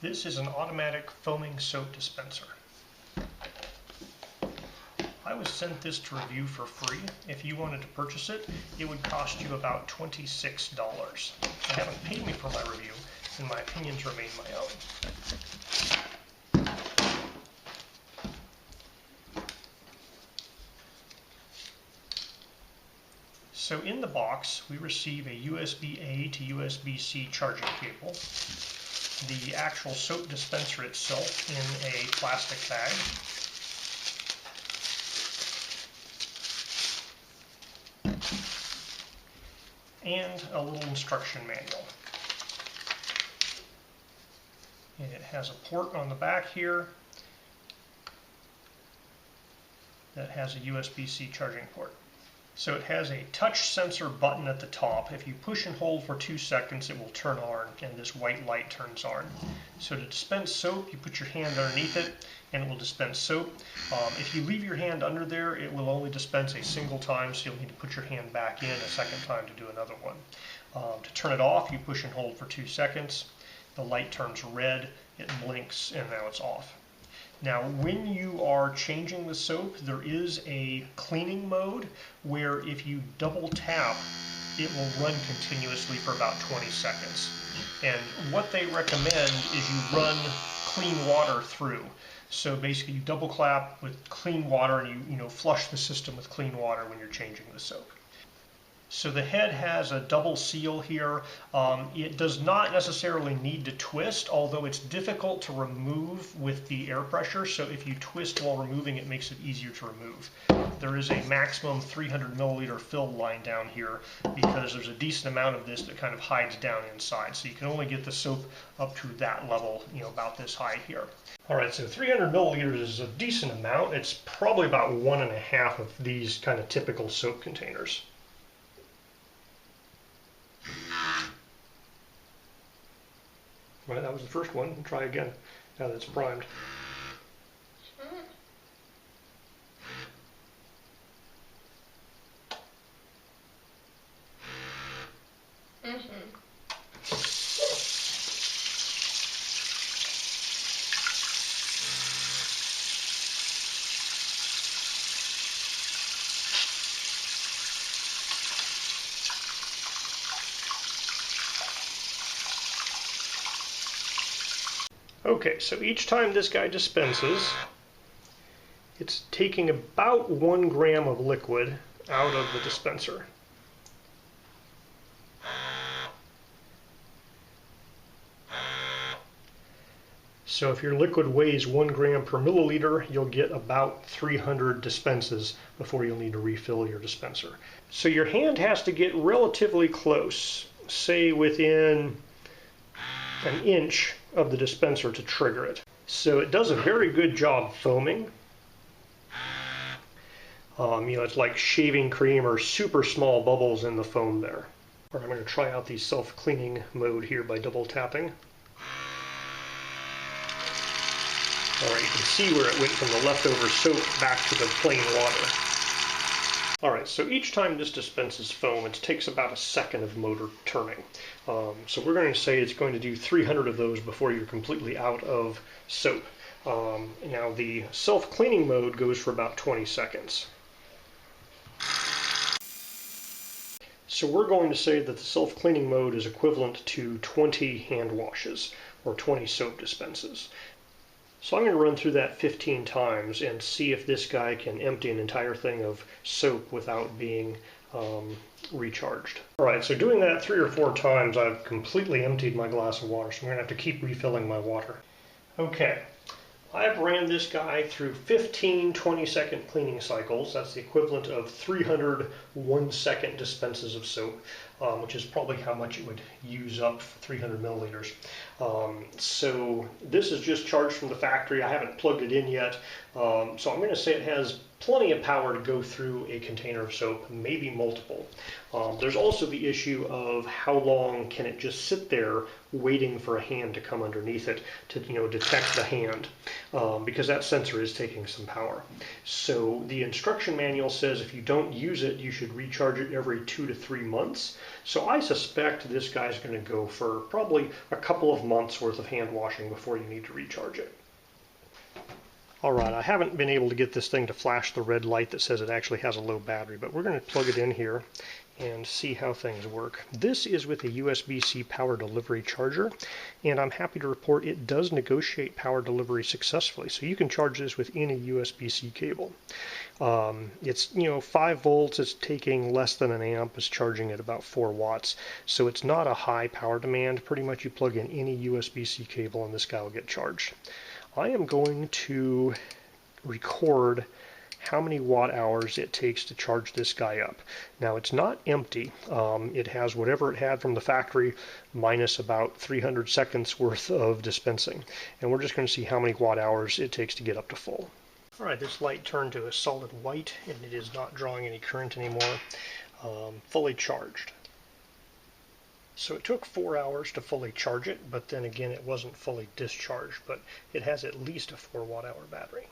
This is an automatic foaming soap dispenser. I was sent this to review for free. If you wanted to purchase it, it would cost you about $26. They haven't paid me for my review, and my opinions remain my own. So in the box, we receive a USB-A to USB-C charging cable, the actual soap dispenser itself in a plastic bag, and a little instruction manual. And it has a port on the back here that has a USB-C charging port. So it has a touch sensor button at the top. If you push and hold for 2 seconds, it will turn on, and this white light turns on. So to dispense soap, you put your hand underneath it, and it will dispense soap. If you leave your hand under there, it will only dispense a single time, so you'll need to put your hand back in a second time to do another one. To turn it off, you push and hold for 2 seconds. The light turns red, it blinks, and now it's off. Now, when you are changing the soap, there is a cleaning mode where if you double tap, it will run continuously for about 20 seconds. And what they recommend is you run clean water through. So basically you double clap with clean water and you flush the system with clean water when you're changing the soap. So the head has a double seal here. It does not necessarily need to twist, although it's difficult to remove with the air pressure. So if you twist while removing, it makes it easier to remove. There is a maximum 300 milliliter fill line down here because there's a decent amount of this that kind of hides down inside. So you can only get the soap up to that level, about this high here. All right, so 300 milliliters is a decent amount. It's probably about 1.5 of these kind of typical soap containers. All right, that was the first one. We'll try again now that it's primed. Okay, so each time this guy dispenses, it's taking about 1 gram of liquid out of the dispenser. So if your liquid weighs 1 gram per milliliter, you'll get about 300 dispenses before you'll need to refill your dispenser. So your hand has to get relatively close, say within an inch of the dispenser to trigger it. So it does a very good job foaming. It's like shaving cream or super small bubbles in the foam there. All right, I'm going to try out the self-cleaning mode here by double tapping. All right, you can see where it went from the leftover soap back to the plain water. All right, so each time this dispenses foam, it takes about a second of motor turning. So we're going to say it's going to do 300 of those before you're completely out of soap. Now the self-cleaning mode goes for about 20 seconds. So we're going to say that the self-cleaning mode is equivalent to 20 hand washes or 20 soap dispenses. So I'm going to run through that 15 times and see if this guy can empty an entire thing of soap without being recharged. All right, so doing that 3 or 4 times, I've completely emptied my glass of water, so I'm going to have to keep refilling my water. Okay, I've ran this guy through 15 20-second cleaning cycles. That's the equivalent of 300 1-second dispenses of soap, which is probably how much it would use up for 300 milliliters. So this is just charged from the factory. I haven't plugged it in yet, so I'm going to say it has plenty of power to go through a container of soap, maybe multiple. There's also the issue of how long can it just sit there waiting for a hand to come underneath it to detect the hand, because that sensor is taking some power. So the instruction manual says if you don't use it, you should recharge it every 2 to 3 months. So I suspect this guy's going to go for probably a couple of months worth of hand washing before you need to recharge it. Alright, I haven't been able to get this thing to flash the red light that says it actually has a low battery, but we're going to plug it in here and see how things work. This is with a USB-C power delivery charger, and I'm happy to report it does negotiate power delivery successfully, so you can charge this with any USB-C cable. It's 5 volts, it's taking less than an amp, it's charging at about 4 watts, so it's not a high power demand. Pretty much you plug in any USB-C cable and this guy will get charged. I am going to record how many watt hours it takes to charge this guy up. Now it's not empty. It has whatever it had from the factory minus about 300 seconds worth of dispensing. And we're just going to see how many watt hours it takes to get up to full. Alright, this light turned to a solid white and it is not drawing any current anymore. Fully charged. So it took 4 hours to fully charge it, but then again it wasn't fully discharged, but it has at least a 4 watt hour battery.